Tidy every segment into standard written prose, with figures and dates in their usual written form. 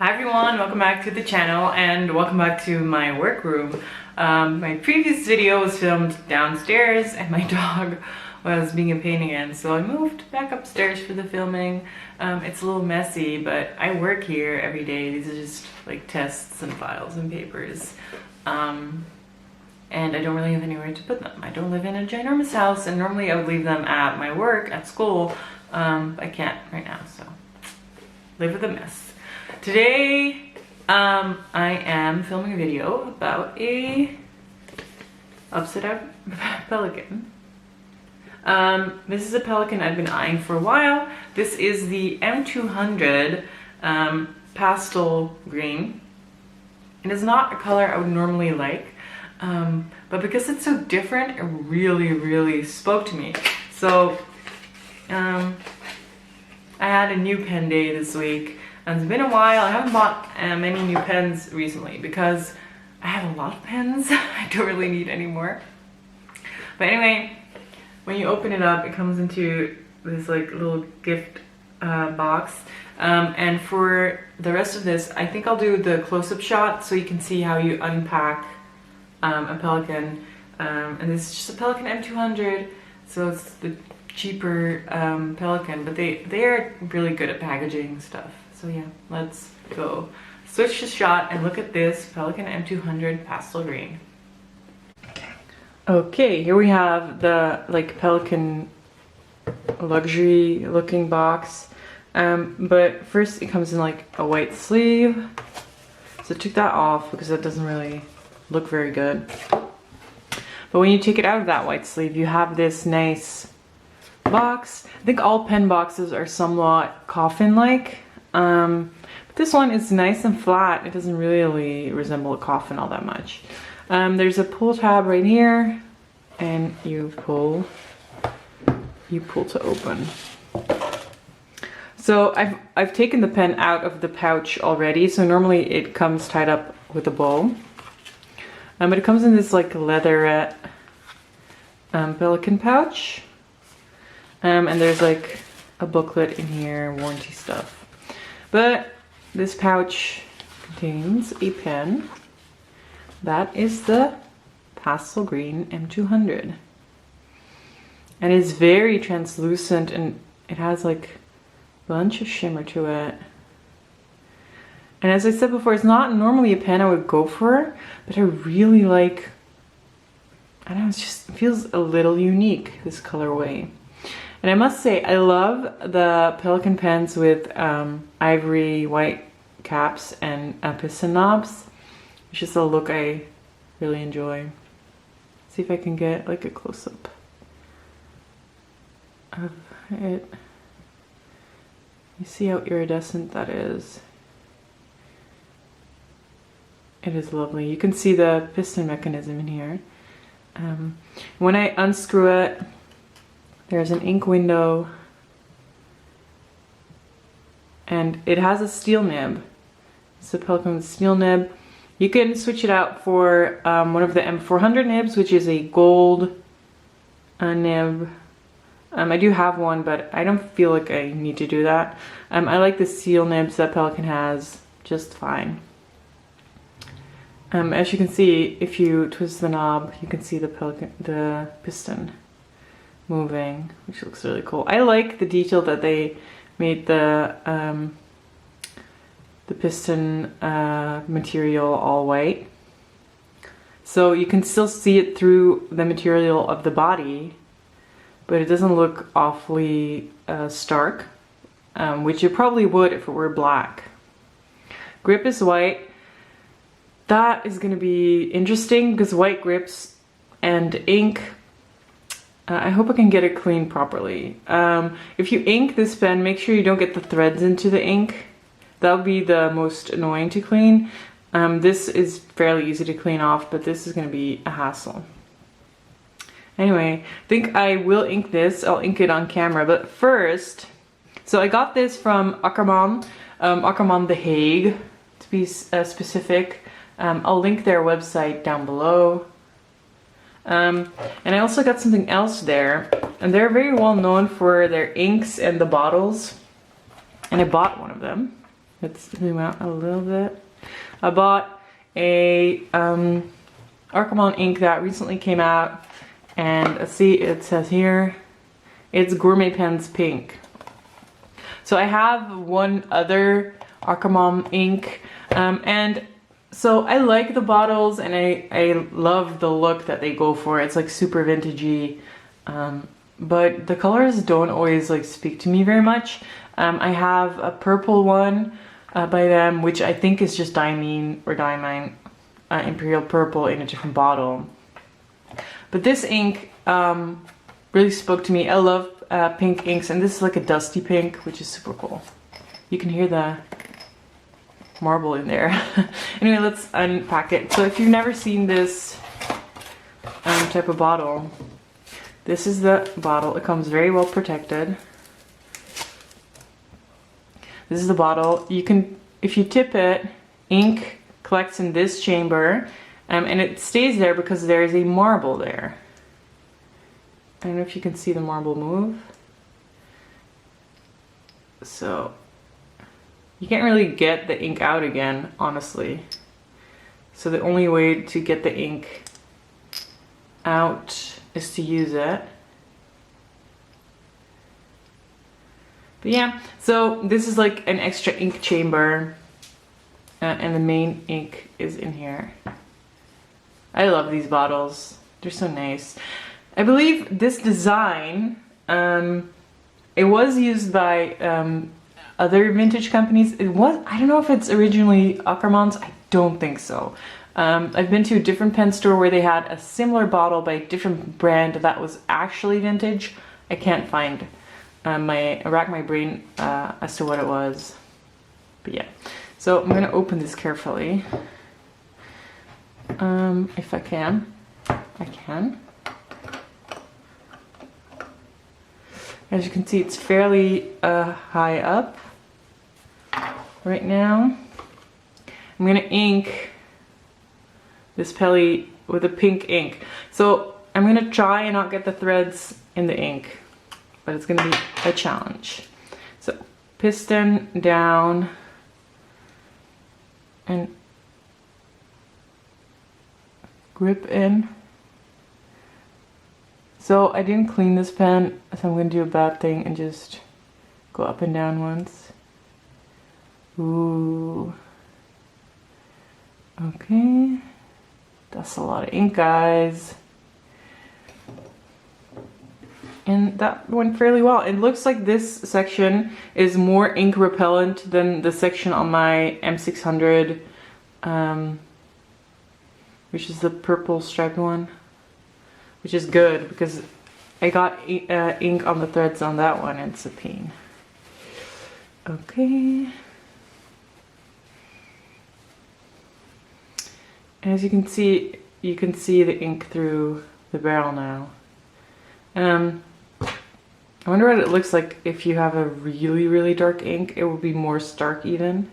Hi everyone, welcome back to the channel and welcome back to my workroom. My previous video was filmed downstairs and my dog was being a pain again, so I moved back upstairs for the filming. It's a little messy, but I work here every day. These are just like tests and files and papers. And I don't really have anywhere to put them. I don't live in a ginormous house, and normally I would leave them at my work, at school. I can't right now, so live with a mess. Today, I am filming a video about a upside down pelican. This is a pelican I've been eyeing for a while. This is the M200 pastel green. It is not a color I would normally like, but because it's so different, it really spoke to me. So, I had a new pen day this week. And it's been a while. I haven't bought many new pens recently because I have a lot of pens. I don't really need any more. But anyway, when you open it up, it comes into this like little gift box. And for the rest of this, I think I'll do the close-up shot so you can see how you unpack a Pelikan. And this is just a Pelikan M200, so it's the cheaper Pelikan, but they are really good at packaging stuff. So yeah, let's go switch the shot and look at this Pelikan M200 pastel green. Okay, here we have the like Pelikan luxury looking box. But first it comes in like a white sleeve. So I took that off because that doesn't really look very good. But when you take it out of that white sleeve, you have this nice box. I think all pen boxes are somewhat coffin-like. But this one is nice and flat. It doesn't really resemble a coffin all that much. There's a pull tab right here, and you pull to open. So I've taken the pen out of the pouch already. So normally it comes tied up with a bow, but it comes in this like leatherette Pelikan pouch, and there's like a booklet in here, warranty stuff. But this pouch contains a pen. That is the pastel green M200. And it's very translucent and it has like a bunch of shimmer to it. And as I said before, it's not normally a pen I would go for, but I really like, I don't know, it feels a little unique, this colorway. And I must say, I love the Pelikan pens with ivory white caps and piston knobs. It's just a look I really enjoy. See if I can get like a close-up of it. You see how iridescent that is? It is lovely. You can see the piston mechanism in here. When I unscrew it, there's an ink window, and it has a steel nib. It's a Pelikan with a steel nib. You can switch it out for one of the M400 nibs, which is a gold nib. I do have one, but I don't feel like I need to do that. I like the steel nibs that Pelikan has just fine. As you can see, if you twist the knob, you can see the piston moving, which looks really cool. I like the detail that they made the piston material all white, so you can still see it through the material of the body, but it doesn't look awfully stark, which it probably would if it were black. Grip is white. That is going to be interesting because white grips and ink, I hope I can get it cleaned properly. If you ink this pen, make sure you don't get the threads into the ink. That would be the most annoying to clean. This is fairly easy to clean off, but this is going to be a hassle. Anyway, I think I will ink this. I'll ink it on camera, but first, so I got this from Akkerman, Akkerman The Hague, to be specific. I'll link their website down below. And I also got something else there, and they're very well known for their inks and the bottles, and I bought one of them. Let's zoom out a little bit. I bought a Archimon ink that recently came out, and let's see, it says here, it's Gourmet Pens Pink. So I have one other Archimon ink, and so I like the bottles, and I love the look that they go for. It's like super vintagey, but the colors don't always like speak to me very much. I have a purple one by them, which I think is just Diamine or Diamine Imperial Purple in a different bottle. But this ink really spoke to me. I love pink inks, and this is like a dusty pink, which is super cool. You can hear the marble in there. Anyway, let's unpack it. So if you've never seen this type of bottle, this is the bottle. It comes very well protected. This is the bottle. You can, if you tip it, ink collects in this chamber, and it stays there because there is a marble there. I don't know if you can see the marble move. So you can't really get the ink out again, honestly. So the only way to get the ink out is to use it. But yeah, so this is like an extra ink chamber, and the main ink is in here. I love these bottles. They're so nice. I believe this design, it was used by other vintage companies. It was, I don't know if it's originally Archimon's, I don't think so. I've been to a different pen store where they had a similar bottle by a different brand that was actually vintage. I can't find I racked my brain as to what it was. But yeah, so I'm gonna open this carefully. If I can. I can. As you can see, it's fairly high up right now. I'm gonna ink this Peli with a pink ink. So I'm gonna try and not get the threads in the ink, but it's gonna be a challenge. So piston down and grip in. So I didn't clean this pen, so I'm gonna do a bad thing and just go up and down once. Ooh. Okay. That's a lot of ink, guys. And that went fairly well. It looks like this section is more ink repellent than the section on my M600, which is the purple striped one, which is good because I got ink on the threads on that one and it's a pain. Okay. As you can see the ink through the barrel now. I wonder what it looks like if you have a really dark ink. It will be more stark even.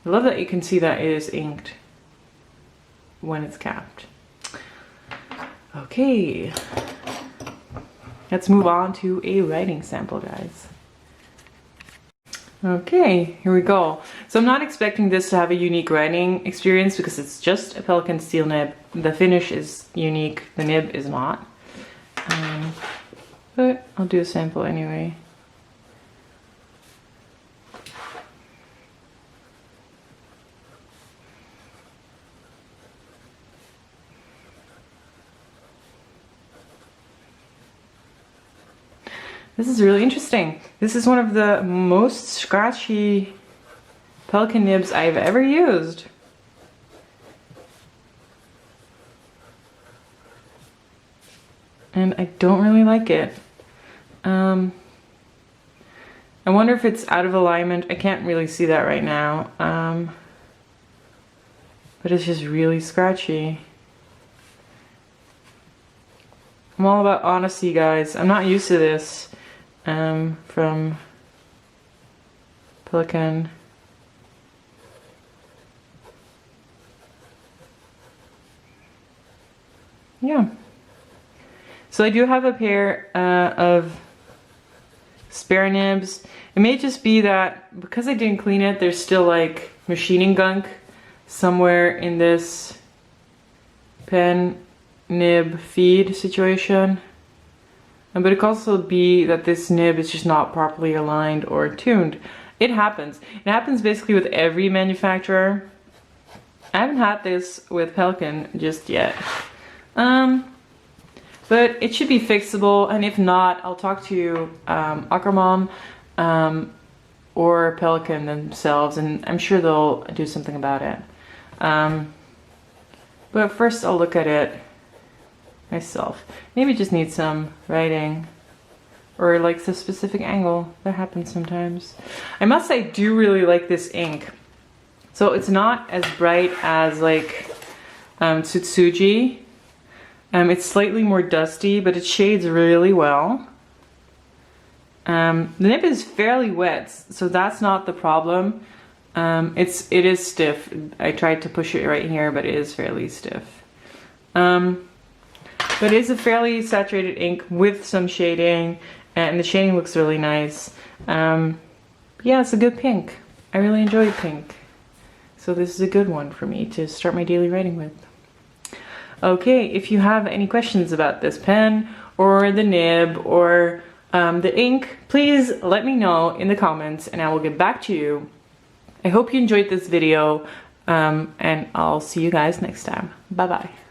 I love that you can see that it is inked when it's capped. Okay, let's move on to a writing sample, guys. Okay, here we go. So I'm not expecting this to have a unique writing experience because it's just a Pelikan steel nib. The finish is unique, the nib is not. But I'll do a sample anyway. This is really interesting. This is one of the most scratchy Pelikan nibs I've ever used. And I don't really like it. I wonder if it's out of alignment. I can't really see that right now. But it's just really scratchy. I'm all about honesty, guys. I'm not used to this from Pelikan. Yeah. So I do have a pair of spare nibs. It may just be that because I didn't clean it, there's still like machining gunk somewhere in this pen nib feed situation. But it could also be that this nib is just not properly aligned or tuned. It happens. It happens basically with every manufacturer. I haven't had this with Pelikan just yet. But it should be fixable, and if not, I'll talk to Akromom or Pelikan themselves, and I'm sure they'll do something about it. But first I'll look at it myself. Maybe it just needs some writing, or like the specific angle. That happens sometimes. I must say I do really like this ink. So it's not as bright as like Tsutsuji. It's slightly more dusty, but it shades really well. The nib is fairly wet, so that's not the problem. It is stiff. I tried to push it right here, but it is fairly stiff. But it is a fairly saturated ink with some shading, and the shading looks really nice. Yeah, it's a good pink. I really enjoy pink. So this is a good one for me to start my daily writing with. Okay, if you have any questions about this pen or the nib or the ink, please let me know in the comments and I will get back to you. I hope you enjoyed this video and I'll see you guys next time. Bye bye.